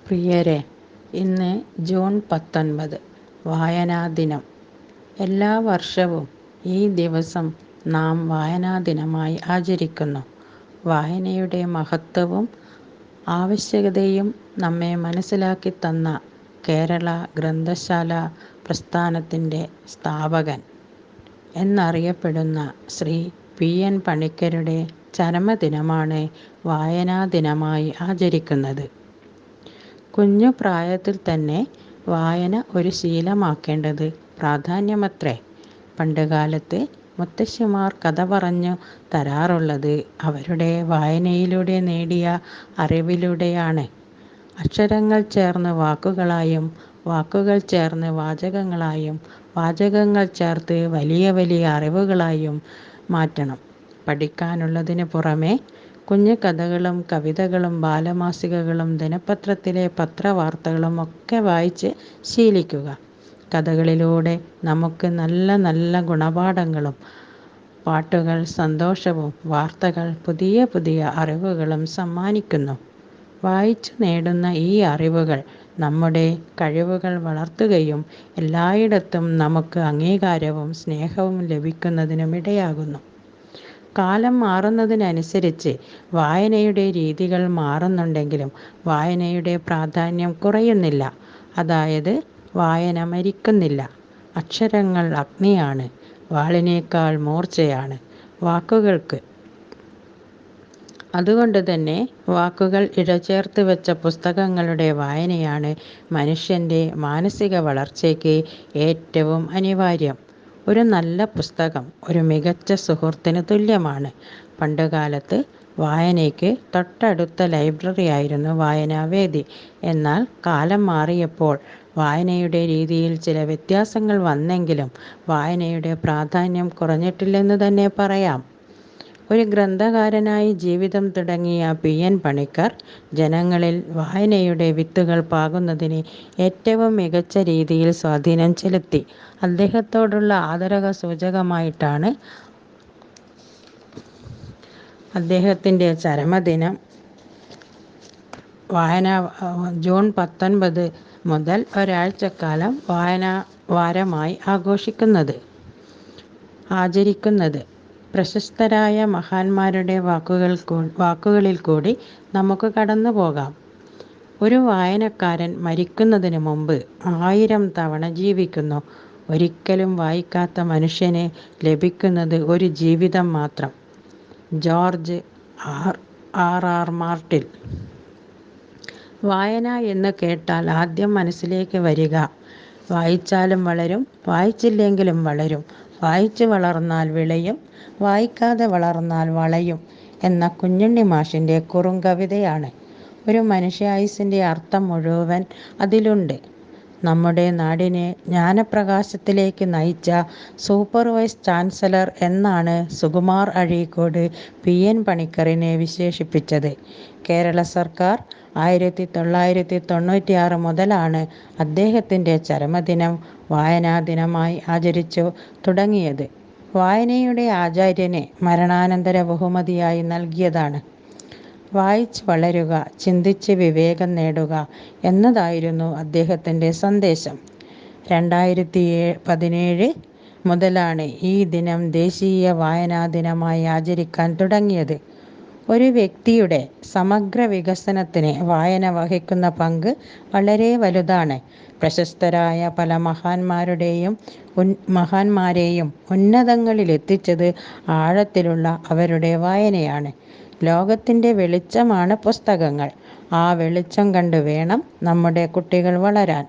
പ്രിയരെ, ഇന്ന് ജൂൺ 19 വായനാ ദിനം. എല്ലാ വർഷവും ഈ ദിവസം നാം വായനാ ദിനമായി ആചരിക്കുന്നു. വായനയുടെ മഹത്വവും ആവശ്യകതയും നമ്മെ മനസ്സിലാക്കി തന്ന കേരള ഗ്രന്ഥശാല പ്രസ്ഥാനത്തിൻ്റെ സ്ഥാപകൻ എന്നറിയപ്പെടുന്ന ശ്രീ പി.എൻ. പണിക്കരുടെ ചരമദിനമാണ് വായനാ ദിനമായി ആചരിക്കുന്നത്. കുഞ്ഞു പ്രായത്തിൽ തന്നെ വായന ഒരു ശീലമാക്കേണ്ടത് പ്രാധാന്യമത്രേ. പണ്ടുകാലത്ത് മുത്തശ്ശിമാർ കഥ പറഞ്ഞു തരാറുള്ളത് അവരുടെ വായനയിലൂടെ നേടിയ അറിവിലൂടെയാണ്. അക്ഷരങ്ങൾ ചേർന്ന് വാക്കുകളായും വാക്കുകൾ ചേർന്ന് വാചകങ്ങളായും വാചകങ്ങൾ ചേർത്ത് വലിയ വലിയ അറിവുകളായും മാറ്റണം. പഠിക്കാനുള്ളതിന് പുറമെ കുഞ്ഞു കഥകളും കവിതകളും ബാലമാസികകളും ദിനപത്രത്തിലെ പത്രവാർത്തകളും ഒക്കെ വായിച്ച് ശീലിക്കുക. കഥകളിലൂടെ നമുക്ക് നല്ല നല്ല ഗുണപാഠങ്ങളും പാട്ടുകൾ സന്തോഷവും വാർത്തകൾ പുതിയ പുതിയ അറിവുകളും സമ്മാനിക്കുന്നു. വായിച്ചു നേടുന്ന ഈ അറിവുകൾ നമ്മുടെ കഴിവുകൾ വളർത്തുകയും എല്ലായിടത്തും നമുക്ക് അംഗീകാരവും സ്നേഹവും ലഭിക്കുന്നതിനുമിടയാകുന്നു. കാലം മാറുന്നതിനനുസരിച്ച് വായനയുടെ രീതികൾ മാറുന്നുണ്ടെങ്കിലും വായനയുടെ പ്രാധാന്യം കുറയുന്നില്ല. അതായത് വായന മരിക്കുന്നില്ല. അക്ഷരങ്ങൾ അഗ്നിയാണ്, വാളിനേക്കാൾ മൂർച്ചയാണ് വാക്കുകൾക്ക്. അതുകൊണ്ട് തന്നെ വാക്കുകൾ ഇഴചേർത്ത് വെച്ച പുസ്തകങ്ങളുടെ വായനയാണ് മനുഷ്യൻ്റെ മാനസിക വളർച്ചയ്ക്ക് ഏറ്റവും അനിവാര്യം. ഒരു നല്ല പുസ്തകം ഒരു മികച്ച സുഹൃത്തിന് തുല്യമാണ്. പണ്ടുകാലത്ത് വായനയ്ക്ക് തൊട്ടടുത്ത ലൈബ്രറിയായിരുന്നു വായനാവേദി. എന്നാൽ കാലം മാറിയപ്പോൾ വായനയുടെ രീതിയിൽ ചില വ്യത്യാസങ്ങൾ വന്നെങ്കിലും വായനയുടെ പ്രാധാന്യം കുറഞ്ഞിട്ടില്ലെന്ന് തന്നെ പറയാം. ഒരു ഗ്രന്ഥകാരനായി ജീവിതം തുടങ്ങിയ പി.എൻ. പണിക്കർ ജനങ്ങളിൽ വായനയുടെ വിത്തുകൾ പാകുന്നതിന് ഏറ്റവും മികച്ച രീതിയിൽ സ്വാധീനം ചെലുത്തി. അദ്ദേഹത്തോടുള്ള ആദരസൂചകമായിട്ടാണ് അദ്ദേഹത്തിൻ്റെ ചരമദിനം ജൂൺ 19 മുതൽ ഒരാഴ്ചക്കാലം വായനാ വാരമായി ആചരിക്കുന്നത്. പ്രശസ്തരായ മഹാന്മാരുടെ വാക്കുകളിൽ കൂടി നമുക്ക് കടന്നു പോകാം. ഒരു വായനക്കാരൻ മരിക്കുന്നതിന് മുമ്പ് 1000 തവണ ജീവിക്കുന്നു. ഒരിക്കലും വായിക്കാത്ത മനുഷ്യന് ലഭിക്കുന്നത് ഒരു ജീവിതം മാത്രം. George R Martin. വായന എന്ന് കേട്ടാൽ ആദ്യം മനസ്സിലേക്ക് വരിക വായിച്ചാലും വളരും, വായിച്ചില്ലെങ്കിലും വളരും, വായിച്ചു വളർന്നാൽ വിളയും, വായിക്കാതെ വളർന്നാൽ വളയും എന്ന കുഞ്ഞുണ്ണി മാഷിൻ്റെ കുറുങ്കവിതയാണ്. ഒരു മനുഷ്യായുസ്സിൻ്റെ അർത്ഥം മുഴുവൻ അതിലുണ്ട്. നമ്മുടെ നാടിനെ ജ്ഞാനപ്രകാശത്തിലേക്ക് നയിച്ച സൂപ്പർ വൈസ് ചാൻസലർ എന്നാണ് സുകുമാർ അഴീക്കോട് പി.എൻ. പണിക്കറിനെ വിശേഷിപ്പിച്ചത്. കേരള സർക്കാർ 1996 മുതലാണ് അദ്ദേഹത്തിൻ്റെ ചരമദിനം വായനാ ദിനമായി ആചരിച്ചു തുടങ്ങിയത്. വായനയുടെ ആചാര്യന് മരണാനന്തര ബഹുമതിയായി നൽകിയതാണ്. വായിച്ച് വളരുക, ചിന്തിച്ച് വിവേകം നേടുക എന്നതായിരുന്നു അദ്ദേഹത്തിൻ്റെ സന്ദേശം. 2017 മുതലാണ് ഈ ദിനം ദേശീയ വായനാ ദിനമായി ആചരിക്കാൻ തുടങ്ങിയത്. ഒരു വ്യക്തിയുടെ സമഗ്ര വികസനത്തിന് വായന വഹിക്കുന്ന പങ്ക് വളരെ വലുതാണ്. പ്രശസ്തരായ പല മഹാന്മാരെയും ഉന്നതങ്ങളിലെത്തിച്ചത് ആഴത്തിലുള്ള അവരുടെ വായനയാണ്. ലോകത്തിൻ്റെ വെളിച്ചമാണ് പുസ്തകങ്ങൾ. ആ വെളിച്ചം കണ്ടു വേണം നമ്മുടെ കുട്ടികൾ വളരാൻ.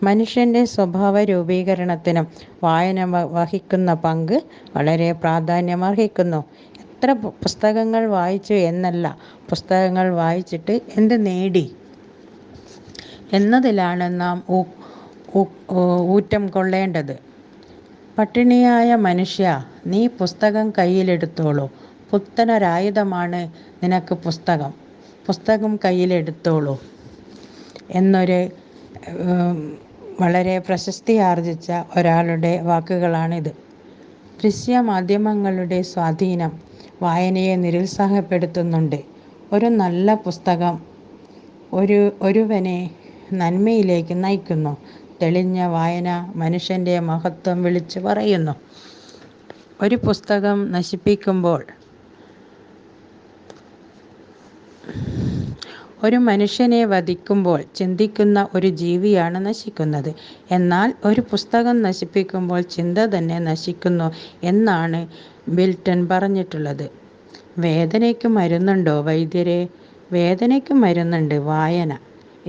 മനുഷ്യൻ്റെ സ്വഭാവ രൂപീകരണത്തിനും വായന വഹിക്കുന്ന പങ്ക് വളരെ പ്രാധാന്യമർഹിക്കുന്നു. എത്ര പുസ്തകങ്ങൾ വായിച്ചു എന്നല്ല, പുസ്തകങ്ങൾ വായിച്ചിട്ട് എന്ത് നേടി എന്നതിലാണ് നാം ഊറ്റം കൊള്ളേണ്ടത്. പട്ടിണിയായ മനുഷ്യ, നീ പുസ്തകം കയ്യിലെടുത്തോളൂ. പുത്തനൊരായുധമാണ് നിനക്ക് പുസ്തകം കയ്യിലെടുത്തോളൂ എന്നൊരു വളരെ പ്രശസ്തിയാർജിച്ച ഒരാളുടെ വാക്കുകളാണിത്. ദൃശ്യമാധ്യമങ്ങളുടെ സ്വാധീനം വായനയെ നിരുത്സാഹപ്പെടുത്തുന്നുണ്ട്. ഒരു നല്ല പുസ്തകം ഒരുവനെ നന്മയിലേക്ക് നയിക്കുന്നു. തെളിഞ്ഞ വായന മനുഷ്യൻ്റെ മഹത്വം വിളിച്ചു പറയുന്നു. ഒരു പുസ്തകം നശിപ്പിക്കുമ്പോൾ ഒരു മനുഷ്യനെ വധിക്കുമ്പോൾ ചിന്തിക്കുന്ന ഒരു ജീവിയാണ് നശിക്കുന്നത്. എന്നാൽ ഒരു പുസ്തകം നശിപ്പിക്കുമ്പോൾ ചിന്ത തന്നെ നശിക്കുന്നു എന്നാണ് മിൽട്ടൺ പറഞ്ഞിട്ടുള്ളത്. വേദനയ്ക്ക് മരുന്നുണ്ടോ വൈദ്യരെ? വേദനയ്ക്ക് മരുന്നുണ്ട് വായന.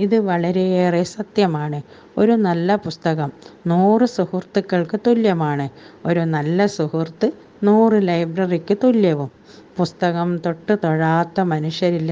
ഇത് വളരെയേറെ സത്യമാണ്. ഒരു നല്ല പുസ്തകം 100 സുഹൃത്തുക്കൾക്ക് തുല്യമാണ്. ഒരു നല്ല സുഹൃത്ത് 100 ലൈബ്രറിക്ക് തുല്യവും. പുസ്തകം തൊട്ട് തൊഴാത്ത മനുഷ്യരില്ല.